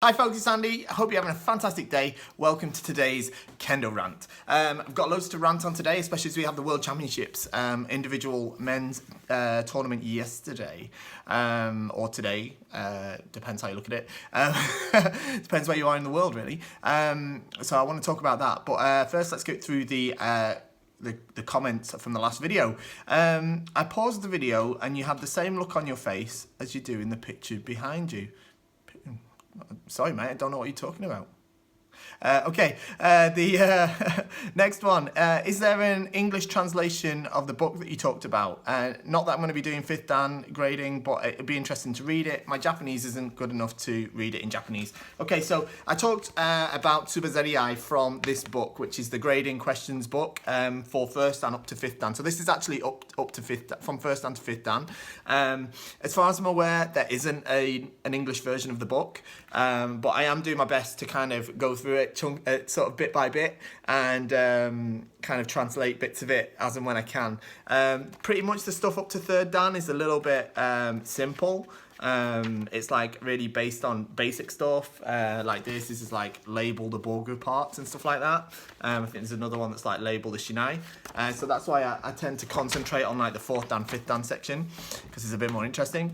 Hi folks, it's Andy. I hope you're having a fantastic day. Welcome to today's Kendo rant. I've got loads to rant on today, especially as we have the World Championships individual men's tournament yesterday, or today, depends how you look at it. Depends where you are in the world, really. So I want to talk about that. But first, let's go through the comments from the last video. I paused the video and you had the same look on your face as you do in the picture behind you. Sorry, mate, I don't know what you're talking about. The next one. Is there an English translation of the book that you talked about? Not that I'm going to be doing 5th Dan grading, but it'd be interesting to read it. My Japanese isn't good enough to read it in Japanese. Okay, so I talked about Tsubazeriai from this book, which is the grading questions book for 1st Dan up to 5th Dan. So this is actually up to 5th, from 1st Dan to 5th Dan. As far as I'm aware, there isn't an English version of the book, but I am doing my best to kind of go through it sort of bit by bit and kind of translate bits of it as and when I can. Pretty much the stuff up to 3rd Dan is a little bit simple. It's like really based on basic stuff like this is like label the Borgu parts and stuff like that. I think there's another one that's like label the Shinai, so that's why I tend to concentrate on like the 4th Dan, 5th Dan section because it's a bit more interesting.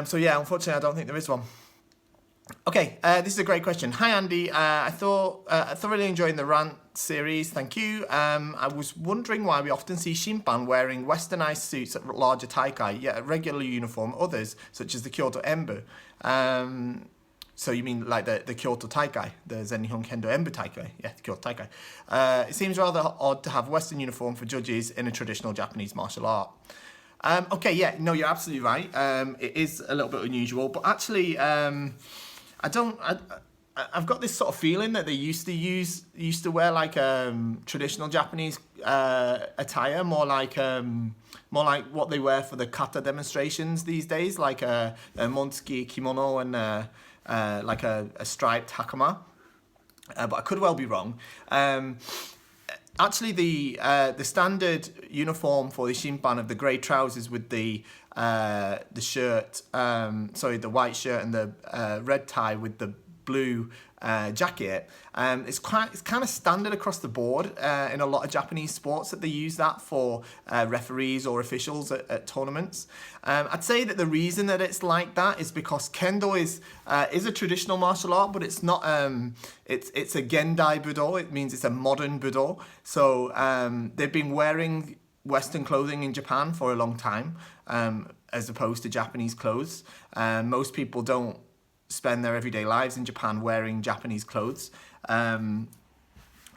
So yeah, unfortunately I don't think there is one. Okay, this is a great question. Hi Andy, I thoroughly enjoying the rant series, thank you. I was wondering why we often see Shimpan wearing westernized suits at larger taikai, yet at regular uniform others, such as the Kyoto Embu. So you mean like the Kyoto Taikai, the Zen-Nihon Kendo Embu Taikai? Yeah, the Kyoto Taikai. It seems rather odd to have Western uniform for judges in a traditional Japanese martial art. Okay, yeah, no, you're absolutely right. It is a little bit unusual, but actually, I've got this sort of feeling that they used to wear like traditional Japanese attire, more like what they wear for the kata demonstrations these days, like a Montsuki kimono and like a striped hakama. But I could well be wrong. Actually, the standard uniform for the Shimpan of the grey trousers with the shirt, the white shirt and the red tie with the blue jacket, it's kind of standard across the board in a lot of Japanese sports that they use that for referees or officials at tournaments. I'd say that the reason that it's like that is because Kendo is a traditional martial art, but it's not. It's a Gendai Budo. It means it's a modern Budo. So they've been wearing Western clothing in Japan for a long time, as opposed to Japanese clothes. Most people don't spend their everyday lives in Japan wearing Japanese clothes.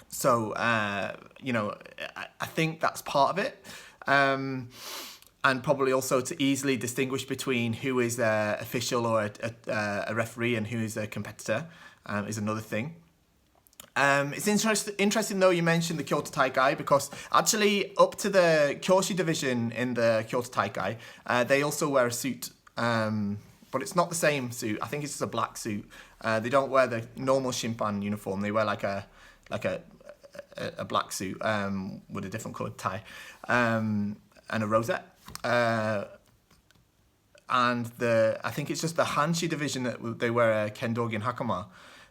So you know, I think that's part of it. And probably also to easily distinguish between who is an official or a referee and who is a competitor is another thing. It's interesting though you mentioned the Kyoto Taikai, because actually up to the Kyoshi division in the Kyoto Taikai, they also wear a suit, but it's not the same suit. I think it's just a black suit. They don't wear the normal Shimpan uniform. They wear like a black suit with a different coloured tie and a rosette. And I think it's just the Hanshi division that they wear a Kendogi Hakama.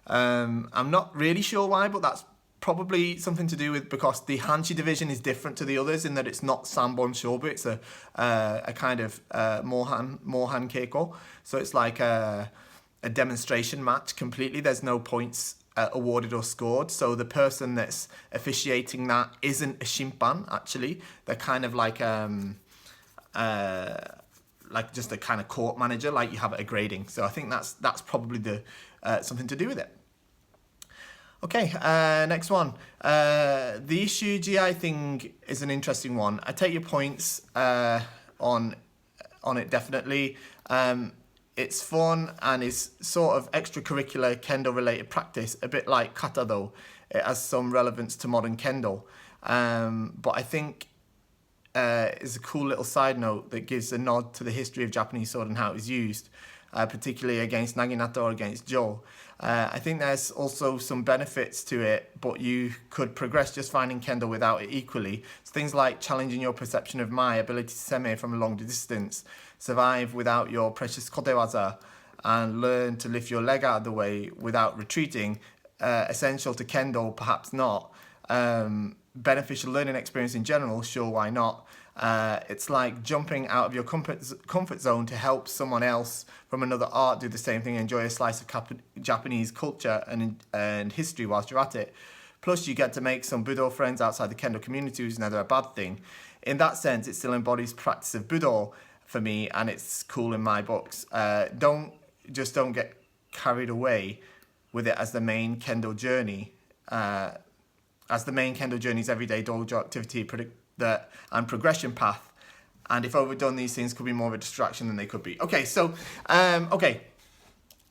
I'm not really sure why, but that's probably something to do with because the Hanshi division is different to the others in that it's not Sanbon Shobu, it's a kind of Mohan Keiko. So it's like a demonstration match completely. There's no points awarded or scored. So the person that's officiating that isn't a Shimpan, actually. They're kind of like just a kind of court manager like you have at a grading. So I think that's probably the something to do with it. Okay, next one. The issue GI thing is an interesting one. I take your points on it definitely. It's fun and is sort of extracurricular Kendo related practice, a bit like kata though. It has some relevance to modern Kendo. But I think is a cool little side note that gives a nod to the history of Japanese sword and how it was used, particularly against Naginata or against Jo. I think there's also some benefits to it, but you could progress just finding Kendo without it equally. So things like challenging your perception of my ability to seme from a long distance, survive without your precious kotewaza, and learn to lift your leg out of the way without retreating. Essential to Kendo, perhaps not. Beneficial learning experience in general, sure, why not? It's like jumping out of your comfort zone to help someone else from another art do the same thing, enjoy a slice of Japanese culture and history whilst you're at it. Plus, you get to make some Budo friends outside the Kendo community, which is never a bad thing. In that sense, it still embodies practice of Budo for me, and it's cool in my books. Don't get carried away with it as the main Kendo journey. As the main Kendo journey's everyday dojo activity and progression path. And if overdone, these things could be more of a distraction than they could be. Okay, so, okay.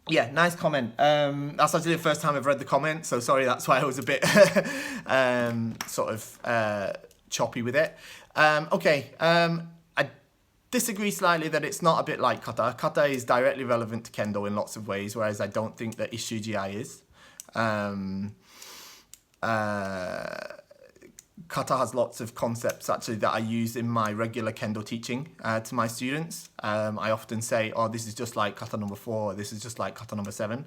Yeah, nice comment. That's actually the first time I've read the comment, so sorry, that's why I was a bit choppy with it. Okay, I disagree slightly that it's not a bit like kata. Kata is directly relevant to Kendo in lots of ways, whereas I don't think that Ishuji-ai is. Kata has lots of concepts actually that I use in my regular Kendo teaching to my students. I often say, oh, this is just like kata number 4, or this is just like kata number 7.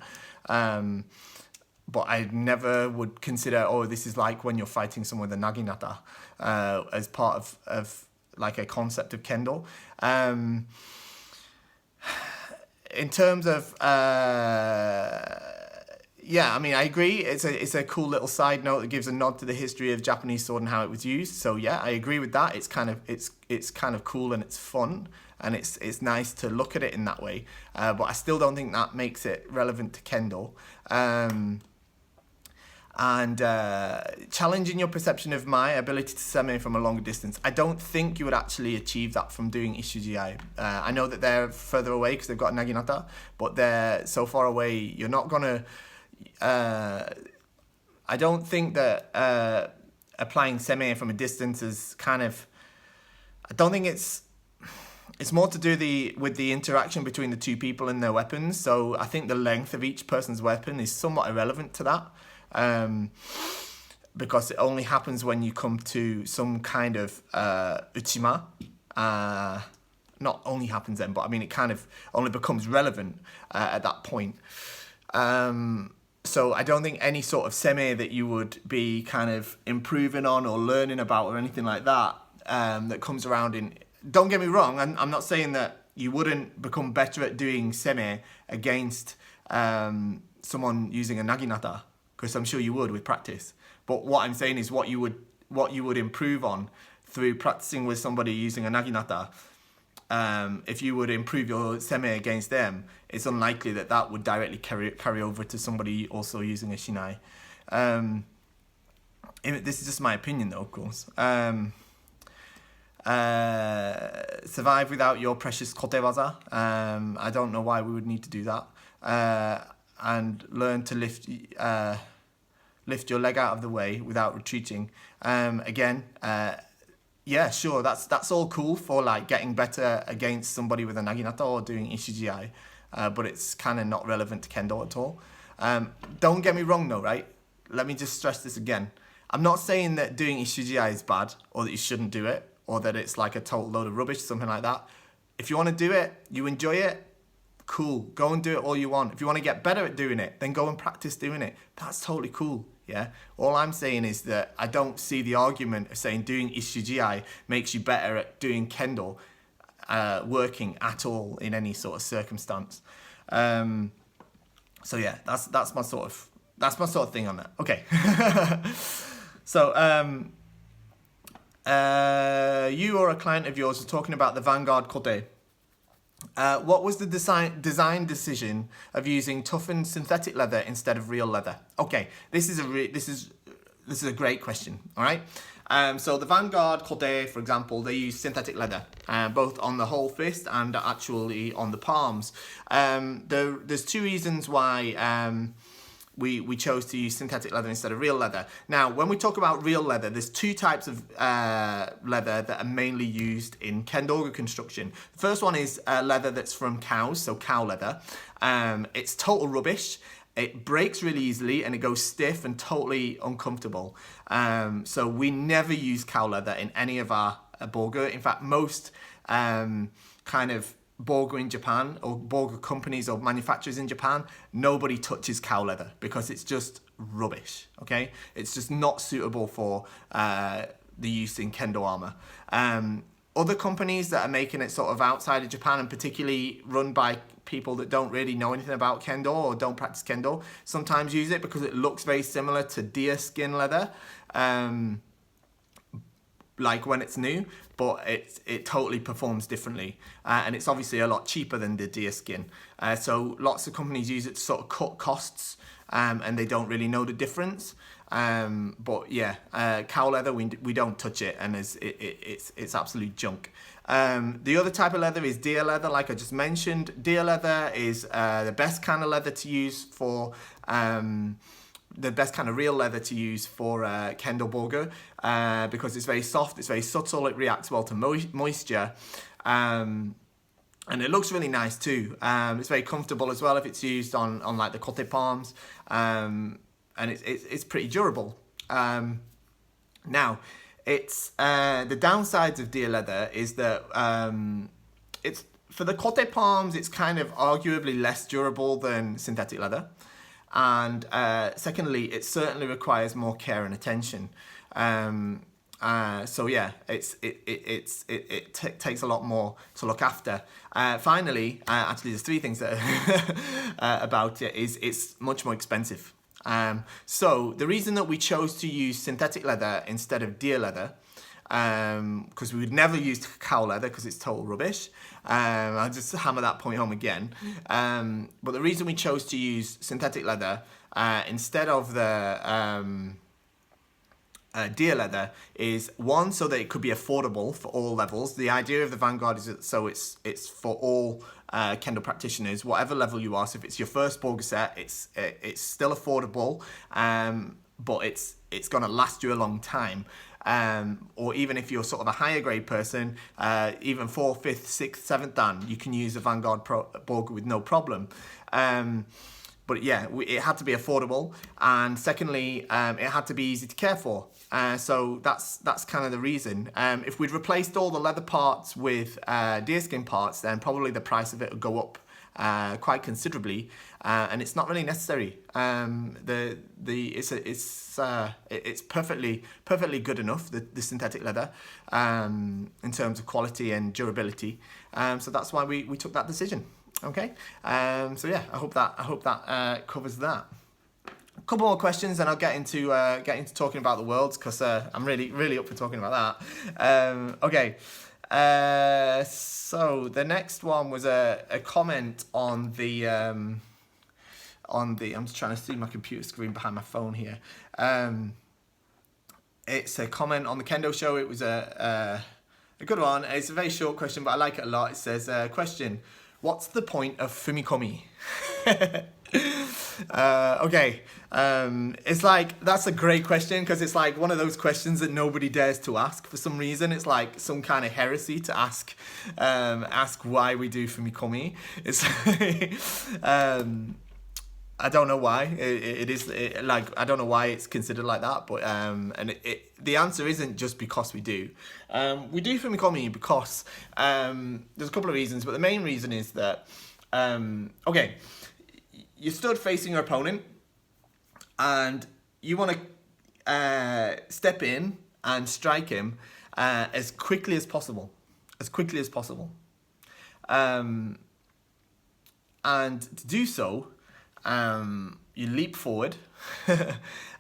But I never would consider, oh, this is like when you're fighting someone with a naginata as part of like a concept of Kendo. In terms of... yeah, I mean, I agree. It's a cool little side note that gives a nod to the history of Japanese sword and how it was used. So yeah, I agree with that. It's kind of cool and it's fun and it's nice to look at it in that way. But I still don't think that makes it relevant to Kendo. And challenging your perception of my ability to seme from a longer distance. I don't think you would actually achieve that from doing Ishuji-ai. I know that they're further away because they've got naginata, but they're so far away, you're not gonna. I don't think that applying seme from a distance is kind of... I don't think it's more to do with the interaction between the two people and their weapons. So I think the length of each person's weapon is somewhat irrelevant to that. Because it only happens when you come to some kind of uchima. Not only happens then, but I mean it kind of only becomes relevant at that point. So I don't think any sort of seme that you would be kind of improving on or learning about or anything like that that comes around in... Don't get me wrong, I'm not saying that you wouldn't become better at doing seme against someone using a naginata, because I'm sure you would with practice. But what I'm saying is what you would improve on through practicing with somebody using a naginata. If you would improve your seme against them, it's unlikely that would directly carry over to somebody also using a shinai. This is just my opinion though, of course. Survive without your precious kotewaza. I don't know why we would need to do that. And learn to lift your leg out of the way without retreating. Again, yeah, sure, that's all cool for like getting better against somebody with a naginata or doing Ishuji-ai, but it's kind of not relevant to Kendo at all. Don't get me wrong though, right? Let me just stress this again. I'm not saying that doing Ishuji-ai is bad or that you shouldn't do it or that it's like a total load of rubbish, something like that. If you want to do it, you enjoy it, cool. Go and do it all you want. If you want to get better at doing it, then go and practice doing it. That's totally cool. Yeah. All I'm saying is that I don't see the argument of saying doing Ishuji-ai makes you better at doing Kendo working at all in any sort of circumstance. So yeah, that's my sort of thing on that. Okay. So you or a client of yours was talking about the Vanguard Kote. What was the design decision of using toughened synthetic leather instead of real leather? Okay, this is a great question. All right. So the Vanguard Kote, for example, they use synthetic leather, both on the whole fist and actually on the palms. There's two reasons why we chose to use synthetic leather instead of real leather. Now, when we talk about real leather, there's two types of leather that are mainly used in Kendo construction. The first one is leather that's from cows, so cow leather. It's total rubbish. It breaks really easily and it goes stiff and totally uncomfortable. So we never use cow leather in any of our bogu. In fact, most kind of Borgu in Japan, or Borgu companies or manufacturers in Japan, nobody touches cow leather because it's just rubbish, okay? It's just not suitable for the use in Kendo armor. Other companies that are making it sort of outside of Japan, and particularly run by people that don't really know anything about Kendo or don't practice Kendo, sometimes use it because it looks very similar to deer skin leather, like when it's new, but it totally performs differently, and it's obviously a lot cheaper than the deer skin. So lots of companies use it to sort of cut costs, and they don't really know the difference. But yeah, cow leather, we don't touch it, and it's absolute junk. The other type of leather is deer leather, like I just mentioned. Deer leather is the best kind of leather to use for the best kind of real leather to use for Kendo Borgu, because it's very soft, it's very subtle, it reacts well to moisture, and it looks really nice too. It's very comfortable as well if it's used on like the kote palms, and it's pretty durable. Now, it's the downsides of deer leather is that it's for the kote palms, it's kind of arguably less durable than synthetic leather. And secondly, it certainly requires more care and attention. So yeah, it takes a lot more to look after. Finally, actually, there's three things that about it is it's much more expensive. So the reason that we chose to use synthetic leather instead of deer leather, because we would never use cow leather because it's total rubbish. I'll just hammer that point home again. But the reason we chose to use synthetic leather instead of the deer leather is, one, so that it could be affordable for all levels. The idea of the Vanguard is that so it's for all Kendo practitioners, whatever level you are. So if it's your first Borgu set, it's still affordable, but it's gonna last you a long time. Or even if you're sort of a higher grade person, even 4th, 5th, 6th, 7th dan, you can use a Vanguard Borgu with no problem. But yeah, it had to be affordable, and secondly, it had to be easy to care for. So that's kind of the reason. If we'd replaced all the leather parts with deerskin parts, then probably the price of it would go up quite considerably, and it's not really necessary. It's perfectly good enough, the synthetic leather, in terms of quality and durability. So that's why we took that decision. Okay. So yeah, I hope that covers that. A couple more questions, and I'll get into talking about the worlds, because I'm really up for talking about that. Okay. So the next one was a comment on the I'm just trying to see my computer screen behind my phone here. It's a comment on the Kendo show. It was a good one. It's a very short question, but I like it a lot. It says, question, what's the point of Fumikomi? Okay, it's like, that's a great question, because it's like one of those questions that nobody dares to ask for some reason. It's like some kind of heresy to ask why we do Fumikomi. It's I don't know why I don't know why it's considered like that, but and the answer isn't just because we do. We do Fumikomi because there's a couple of reasons, but the main reason is that okay, you stood facing your opponent and you want to step in and strike him as quickly as possible, and to do so, you leap forward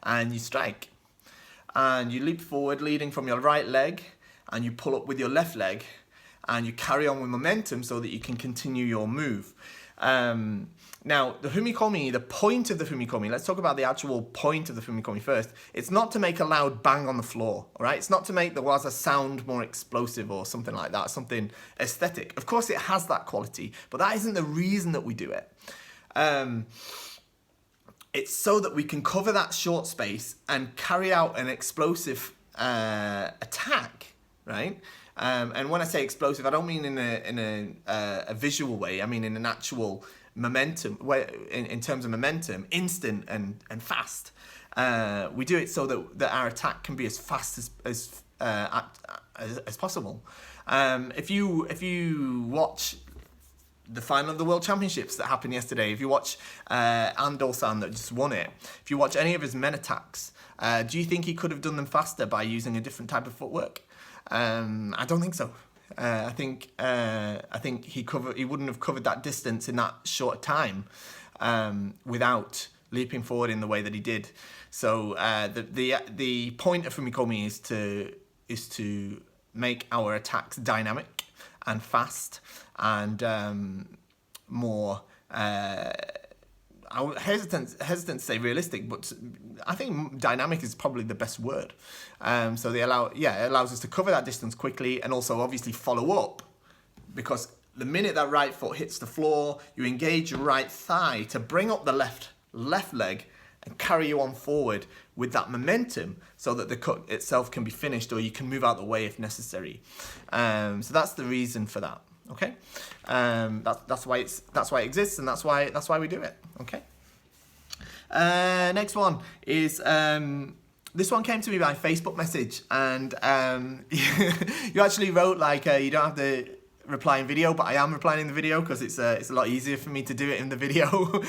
and you strike, and you leap forward leading from your right leg, and you pull up with your left leg, and you carry on with momentum so that you can continue your move. Now, the Fumikomi, the point of the Fumikomi, let's talk about the actual point of the Fumikomi first. It's not to make a loud bang on the floor, all right? It's not to make the waza sound more explosive or something like that, something aesthetic. Of course, it has that quality, but that isn't the reason that we do it. It's so that we can cover that short space and carry out an explosive attack, right? And when I say explosive, I don't mean in a visual way. I mean in an actual momentum, in terms of momentum, instant and fast. We do it so that our attack can be as fast as possible. If you watch the final of the World Championships that happened yesterday, if you watch Ando-san that just won it, if you watch any of his men attacks, do you think he could have done them faster by using a different type of footwork? I don't think so. I think he wouldn't have covered that distance in that short time without leaping forward in the way that he did. So the point of Fumikomi is to make our attacks dynamic and fast and more. I'm hesitant to say realistic, but I think dynamic is probably the best word. So it allows us to cover that distance quickly and also obviously follow up, because the minute that right foot hits the floor, you engage your right thigh to bring up the left leg and carry you on forward with that momentum so that the cut itself can be finished, or you can move out the way if necessary. So that's the reason for that. Okay, that's why it exists, and that's why we do it. Okay. Next one is this one came to me by Facebook message, and you actually wrote like you don't have to reply in video, but I am replying in the video because it's a lot easier for me to do it in the video.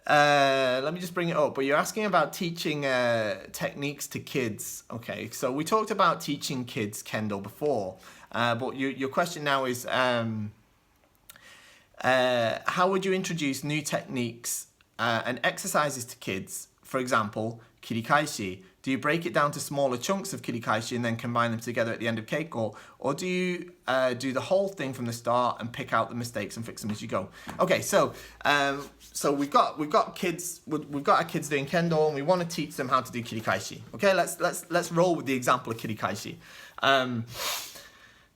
Let me just bring it up. But you're asking about teaching techniques to kids. Okay, so we talked about teaching kids Kendo before. But your question now is, how would you introduce new techniques and exercises to kids? For example, kirikaishi. Do you break it down to smaller chunks of kirikaishi and then combine them together at the end of keiko? Or do you do the whole thing from the start and pick out the mistakes and fix them as you go? Okay, so we've got our kids doing kendo, and we want to teach them how to do kirikaishi. Okay, let's roll with the example of kirikaishi.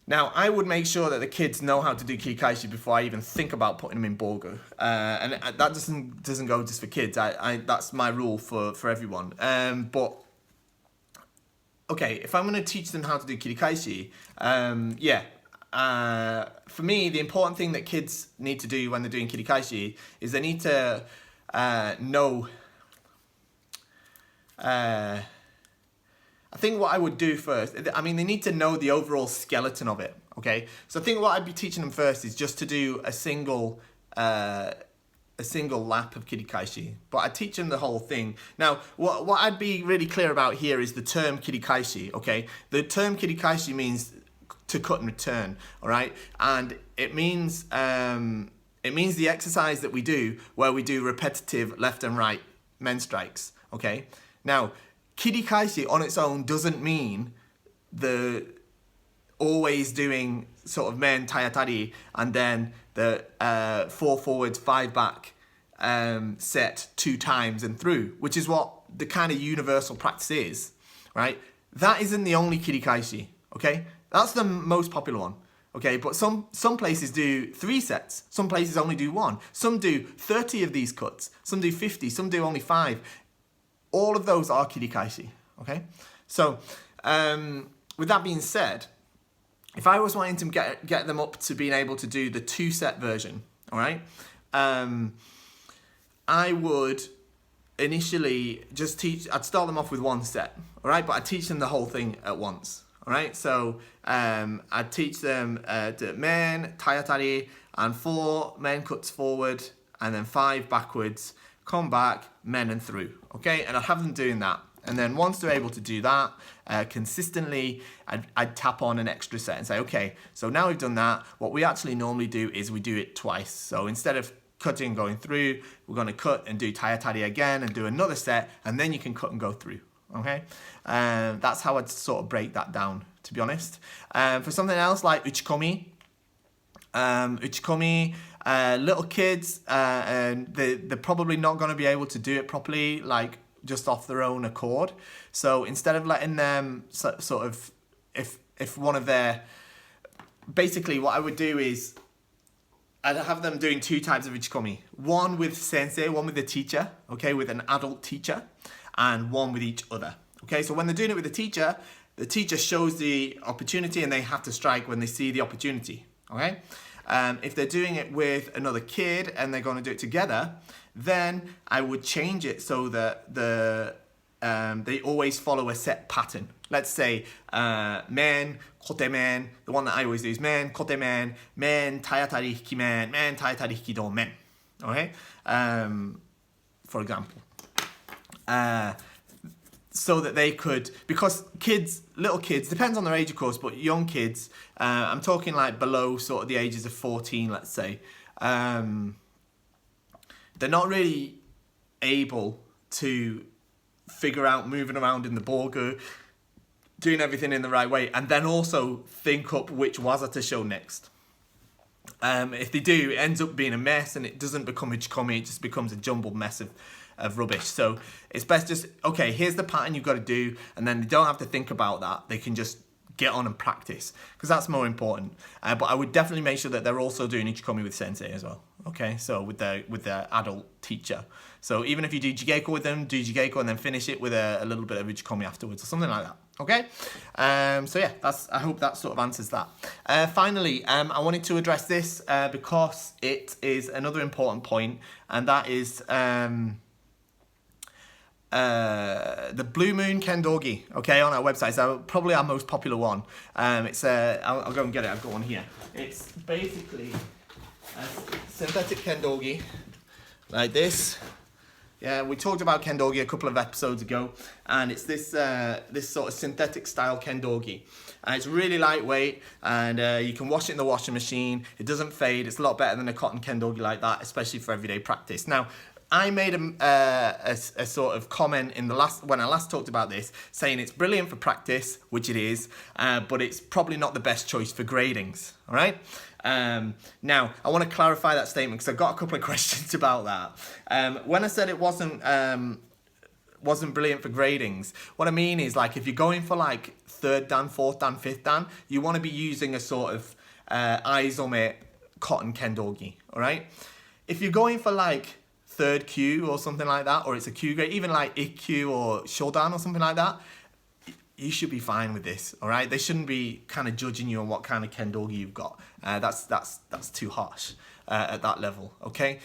Now, I would make sure that the kids know how to do kirikaishi before I even think about putting them in bogu. And that doesn't go just for kids. That's my rule for everyone. But okay, if I'm going to teach them how to do kirikaishi, for me, the important thing that kids need to do when they're doing kirikaishi is they need to know. I think what I would do first, I mean, they need to know the overall skeleton of it, okay? So I think what I'd be teaching them first is just to do a single lap of kirikaishi, but I teach them the whole thing. Now, what I'd be really clear about here is the term kirikaishi, okay? The term kirikaishi means to cut and return, all right? And it means the exercise that we do where we do repetitive left and right men strikes, okay? Now, kirikaishi on its own doesn't mean the always doing sort of men tayatari and then the 4 forwards, 5 back set 2 times and through, which is what the kind of universal practice is, right? That isn't the only kirikaishi, okay? That's the most popular one, okay? But some places do 3 sets, some places only do 1, some do 30 of these cuts, some do 50, some do only 5. All of those are kirikaishi, okay? So, with that being said, if I was wanting to get them up to being able to do the 2-set version, all right? I would initially just I'd start them off with 1 set, all right? But I'd teach them the whole thing at once, all right? So, I'd teach them the men, tayatari, and 4 men cuts forward, and then 5 backwards, come back, men and through, okay? And I'd have them doing that. And then once they're able to do that consistently, I'd tap on an extra set and say, okay, so now we've done that, what we actually normally do is we do it twice. So instead of cutting and going through, we're going to cut and do tayatari again and do another set, and then you can cut and go through, okay? That's how I'd sort of break that down, to be honest. For something else like uchikomi, little kids, and they're probably not going to be able to do it properly, like just off their own accord. So instead of letting them sort of, if one of their, basically what I would do is I'd have them doing 2 types of uchikomi. One with sensei, one with the teacher, okay, with an adult teacher, and one with each other. Okay, so when they're doing it with the teacher shows the opportunity and they have to strike when they see the opportunity, okay? If they're doing it with another kid and they're going to do it together, then I would change it so that they always follow a set pattern. let's say men, kote men, the one that I always do is men, kote men, men, tayatari hiki men, men, tayatari hiki do men. Okay? For example. So that they could, because kids, little kids, depends on their age of course, but young kids, I'm talking like below sort of the ages of 14, let's say, they're not really able to figure out moving around in the bogu, doing everything in the right way, and then also think up which waza to show next. If they do, it ends up being a mess and it doesn't become ichikomi, it just becomes a jumbled mess of rubbish. So it's best just, okay, here's the pattern you've got to do, and then they don't have to think about that. They can just get on and practice, because that's more important. But I would definitely make sure that they're also doing ichikomi with sensei as well. Okay, so with their adult teacher. So even if you do jigeko with them, do jigeko and then finish it with a little bit of ichikomi afterwards or something like that. Okay, so yeah, I hope that sort of answers that. Finally, I wanted to address this because it is another important point, and that is the Blue Moon Kendogi, okay, on our website. So probably our most popular one. It's I'll go and get it. I've got one here. It's basically a synthetic Kendogi like this. Yeah, we talked about Kendogi a couple of episodes ago, and it's this this sort of synthetic style Kendogi. And it's really lightweight, and you can wash it in the washing machine. It doesn't fade. It's a lot better than a cotton Kendogi like that, especially for everyday practice. Now, I made a sort of comment in when I last talked about this, saying it's brilliant for practice, which it is, but it's probably not the best choice for gradings. All right. Now, I want to clarify that statement because I've got a couple of questions about that. When I said it wasn't brilliant for gradings, what I mean is, like, if you're going for like 3rd dan, 4th dan, 5th dan, you want to be using a sort of aizome cotton Kendogi. All right. If you're going for like 3rd Q or something like that, or it's a Q grade, even like IQ or Shodan or something like that, you should be fine with this, all right? They shouldn't be kind of judging you on what kind of Kendogi you've got. That's too harsh at that level, okay?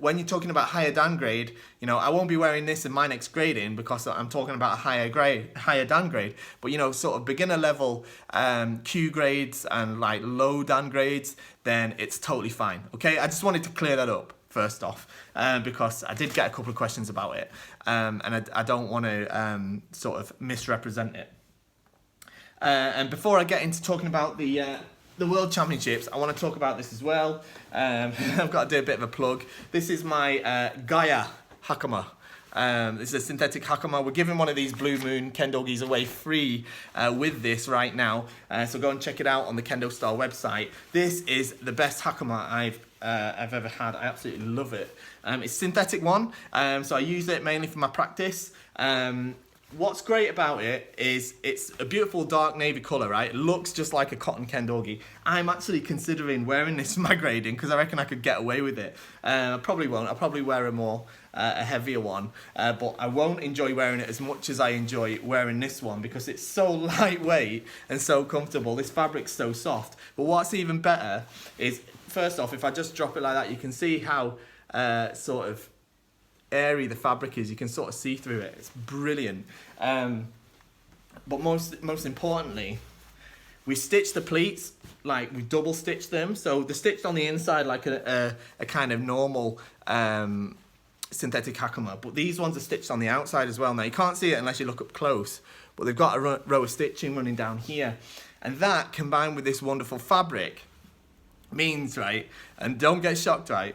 When you're talking about higher dan grade, you know, I won't be wearing this in my next grading because I'm talking about a higher dan grade. But, you know, sort of beginner level Q grades and like low dan grades, then it's totally fine, okay? I just wanted to clear that up first off, because I did get a couple of questions about it, and I don't want to sort of misrepresent it. And before I get into talking about the World Championships, I want to talk about this as well. I've got to do a bit of a plug. This is my Gaia Hakama. This is a synthetic Hakama. We're giving one of these Blue Moon Kendogis away free with this right now. So go and check it out on the KendoStar website. This is the best Hakama I've ever had. I absolutely love it. It's a synthetic one, so I use it mainly for my practice. What's great about it is it's a beautiful dark navy colour, right? It looks just like a cotton Kendogi. I'm actually considering wearing this for my grading because I reckon I could get away with it. I probably won't. I'll probably wear a heavier one, but I won't enjoy wearing it as much as I enjoy wearing this one because it's so lightweight and so comfortable. This fabric's so soft. But what's even better is, first off, if I just drop it like that, you can see how sort of airy the fabric is. You can sort of see through it. It's brilliant. But most importantly, we stitch the pleats, like we double stitch them. So they're stitched on the inside like a kind of normal synthetic Hakama, but these ones are stitched on the outside as well. Now you can't see it unless you look up close, but they've got a row of stitching running down here, and that combined with this wonderful fabric means, right, and don't get shocked, right,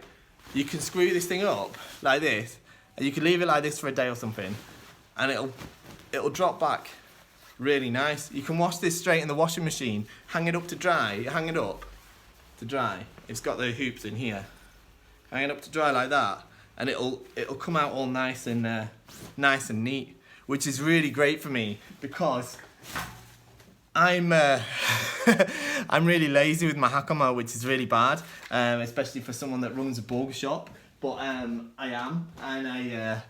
you can screw this thing up like this, and you can leave it like this for a day or something, and it'll drop back really nice. You can wash this straight in the washing machine, hang it up to dry, hang it up to dry. It's got the hoops in here. Hang it up to dry like that, and it'll come out all nice and neat, which is really great for me because I'm I'm really lazy with my Hakama, which is really bad, especially for someone that runs a boga shop. But I am, and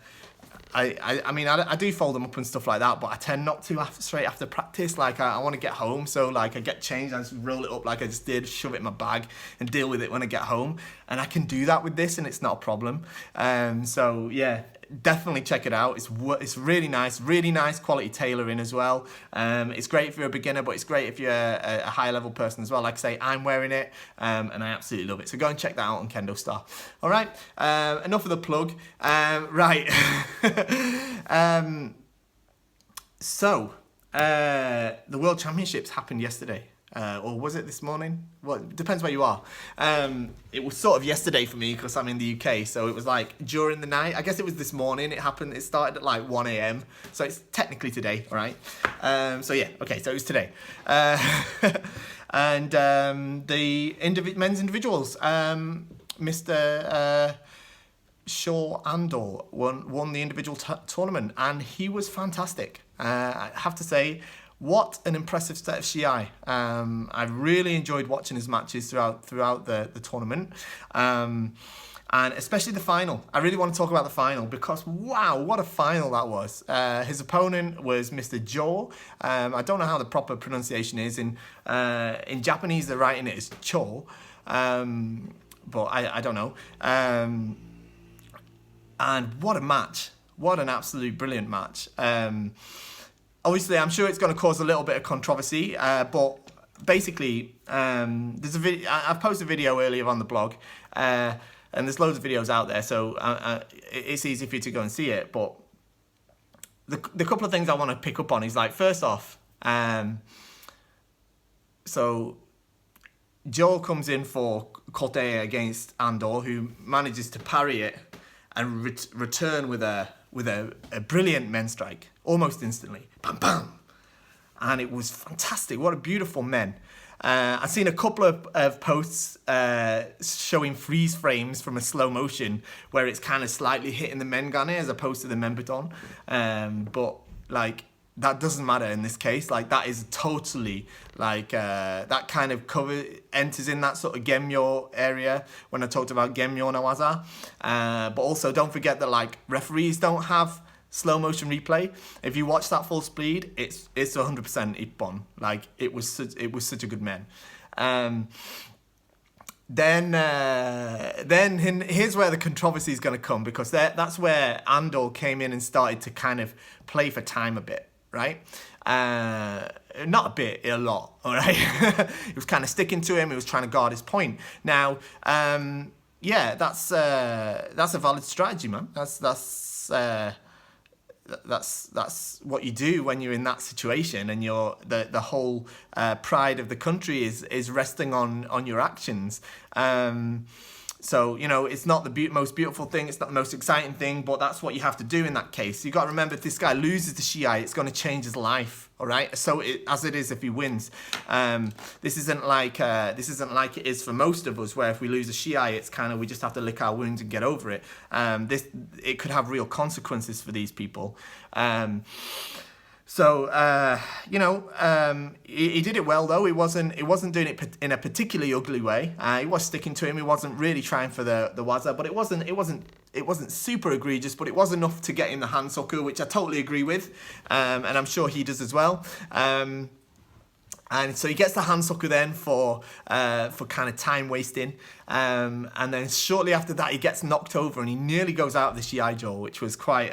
I mean, I do fold them up and stuff like that, but I tend not to straight after practice. Like, I want to get home, so like I get changed, I just roll it up like I just did, shove it in my bag and deal with it when I get home. And I can do that with this and it's not a problem. So yeah, definitely check it out. It's really nice quality tailoring as well. It's great if you're a beginner, but it's great if you're a high level person as well. Like I say, I'm wearing it, and I absolutely love it. So go and check that out on KendoStar. All right, enough of the plug. Right. So the World Championships happened yesterday. Or was it this morning? Well, it depends where you are. It was sort of yesterday for me because I'm in the UK, so it was like during the night. I guess it was this morning. It happened. It started at like 1 a.m. So it's technically today, all right? So yeah, okay. So it was today, and the men's individuals, Mr. Shaw Andor won the individual tournament, and he was fantastic. I have to say. What an impressive set of Shiai. I really enjoyed watching his matches throughout the tournament. And especially the final. I really want to talk about the final because, wow, what a final that was. His opponent was Mr. Jo. I don't know how the proper pronunciation is. In Japanese, they're writing it as Cho. But I don't know. And what a match. What an absolute brilliant match. Obviously, I'm sure it's going to cause a little bit of controversy, but basically, there's a video. I've posted a video earlier on the blog, and there's loads of videos out there, so it's easy for you to go and see it. But the couple of things I want to pick up on is like, first off, so Joel comes in for Kote against Andor, who manages to parry it and return with a brilliant men strike almost instantly. Bam, bam. And it was fantastic. What a beautiful men. I've seen a couple of posts showing freeze frames from a slow motion where it's kind of slightly hitting the men gane as opposed to the men baton. But like, that doesn't matter in this case. Like, that is totally like that kind of cover enters in that sort of Gemyo area when I talked about Gemyo no waza. But also don't forget that like referees don't have slow motion replay. If you watch that full speed, it's 100% ippon. Like, it was such a good man. Then here's where the controversy is going to come, because that's where Andor came in and started to kind of play for time a bit, right? Not a bit, a lot, all right? He was kind of sticking to him. He was trying to guard his point. Now, yeah, that's a valid strategy, man. That's what you do when you're in that situation, and the whole pride of the country is resting on your actions. So, you know, it's not the most beautiful thing, it's not the most exciting thing, but that's what you have to do in that case. You've got to remember, if this guy loses the Shiai, it's going to change his life, all right? So, as it is if he wins. This isn't like it is for most of us, where if we lose a Shiai, it's kind of, we just have to lick our wounds and get over it. It could have real consequences for these people. So, you know, he did it well, though. He wasn't doing it in a particularly ugly way. He was sticking to him. He wasn't really trying for the waza, but it wasn't super egregious, but it was enough to get him the handsoku, which I totally agree with, and I'm sure he does as well. And so he gets the handsoku then for kind of time wasting, and then shortly after that he gets knocked over and he nearly goes out of the Shiaijo, which was quite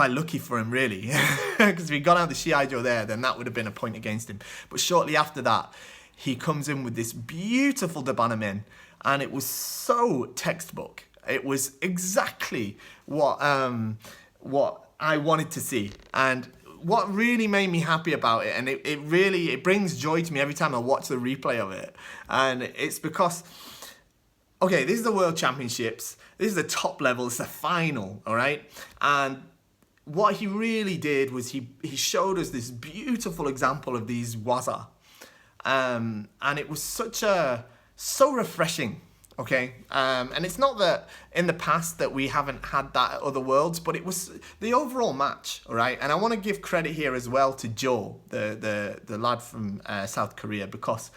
lucky for him, really, because if he'd gone out the Shiaijo there, then that would have been a point against him. But shortly after that, he comes in with this beautiful Dabanamen, and it was so textbook. It was exactly what I wanted to see, and what really made me happy about it, and it brings joy to me every time I watch the replay of it, and it's because, okay, this is the World Championships, this is the top level, it's the final, all right, and what he really did was he showed us this beautiful example of these waza, and it was so refreshing. Okay, and it's not that in the past that we haven't had that at other worlds, but it was the overall match, all right. And I want to give credit here as well to Joe, the lad from South Korea, because,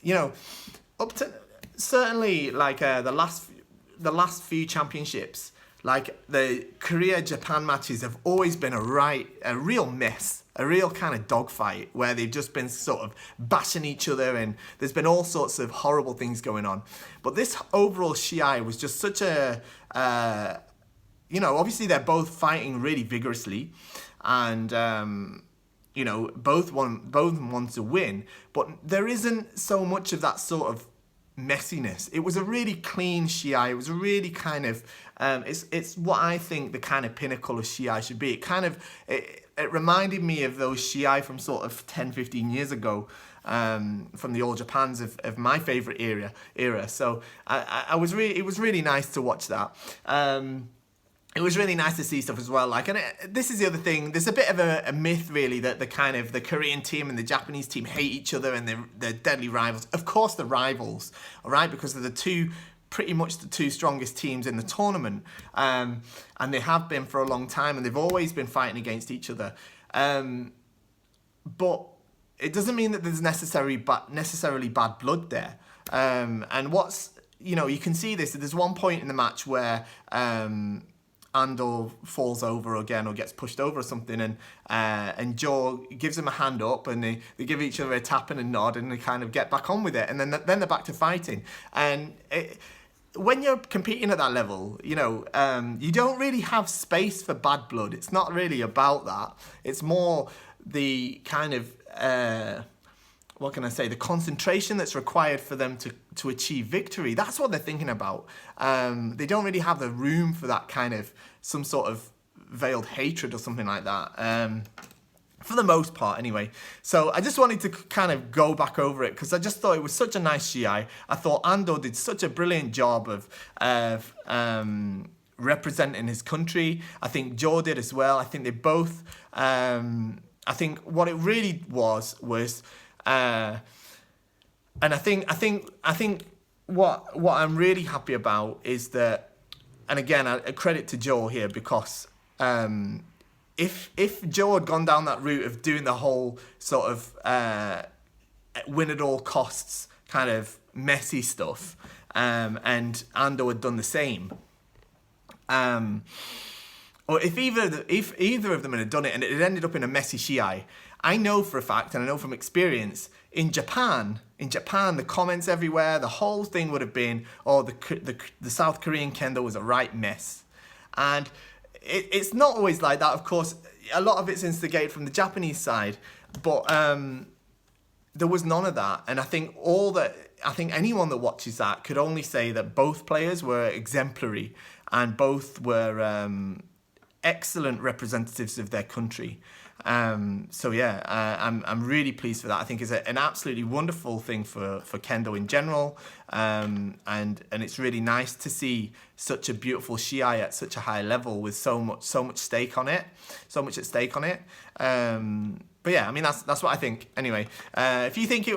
you know, up to certainly like the last few championships, Like the Korea-Japan matches have always been a real mess, a real kind of dogfight where they've just been sort of bashing each other, and there's been all sorts of horrible things going on. But this overall Shiai was just such a, you know, obviously they're both fighting really vigorously, and you know, both want to win, but there isn't so much of that sort of messiness. It was a really clean Shiai. It was a really kind of it's what I think the kind of pinnacle of Shiai should be. It reminded me of those Shiai from sort of 10-15 years ago, from the All Japans of my favorite era. So it was really nice to watch that. It was really nice to see stuff as well. Like, and this is the other thing. There's a bit of a myth, really, that the Korean team and the Japanese team hate each other and they're deadly rivals. Of course, they're rivals, all right, because they're pretty much the two strongest teams in the tournament, and they have been for a long time, and they've always been fighting against each other. But it doesn't mean that there's necessarily bad blood there. And what's, you know, you can see this. There's one point in the match where Ando falls over again or gets pushed over or something, and Joe gives him a hand up, and they give each other a tap and a nod, and they kind of get back on with it, and then they're back to fighting. And when you're competing at that level, you know, you don't really have space for bad blood. It's not really about that. It's more the kind of what can I say? The concentration that's required for them to achieve victory. That's what they're thinking about. They don't really have the room for that kind of some sort of veiled hatred or something like that. For the most part, anyway. So I just wanted to kind of go back over it because I just thought it was such a nice Shiai. I thought Ando did such a brilliant job of representing his country. I think Joe did as well. I think they both. I think what it really was. And I think what I'm really happy about is that, and again, a credit to Joe here, because if Joe had gone down that route of doing the whole sort of win at all costs kind of messy stuff, and Ando had done the same, or if either of them had done it and it had ended up in a messy Shiai, I know for a fact, and I know from experience, in Japan, the comments everywhere, the whole thing would have been, oh, the South Korean Kendo was a right mess. And it's not always like that, of course. A lot of it's instigated from the Japanese side, but there was none of that. And I think anyone that watches that could only say that both players were exemplary and both were excellent representatives of their country. So yeah, I'm really pleased for that. I think it's an absolutely wonderful thing for Kendo in general, and it's really nice to see such a beautiful Shiai at such a high level with so much stake on it, so much at stake on it. But yeah, I mean that's what I think. Anyway, if you think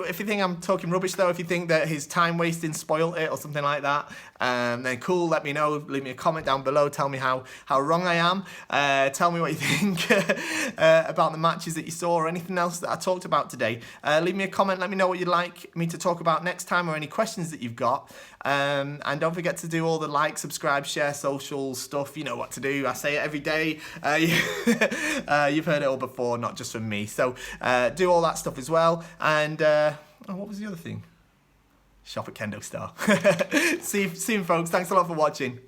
I'm talking rubbish though, if you think that his time wasting spoiled it or something like that, then cool. Let me know. Leave me a comment down below. Tell me how wrong I am. Tell me what you think about the matches that you saw or anything else that I talked about today. Leave me a comment. Let me know what you'd like me to talk about next time or any questions that you've got. And don't forget to do all the like, subscribe, share, social stuff. You know what to do. I say it every day. You've heard it all before, not just from me. So do all that stuff as well. And what was the other thing? Shop at KendoStar. See you soon, folks. Thanks a lot for watching.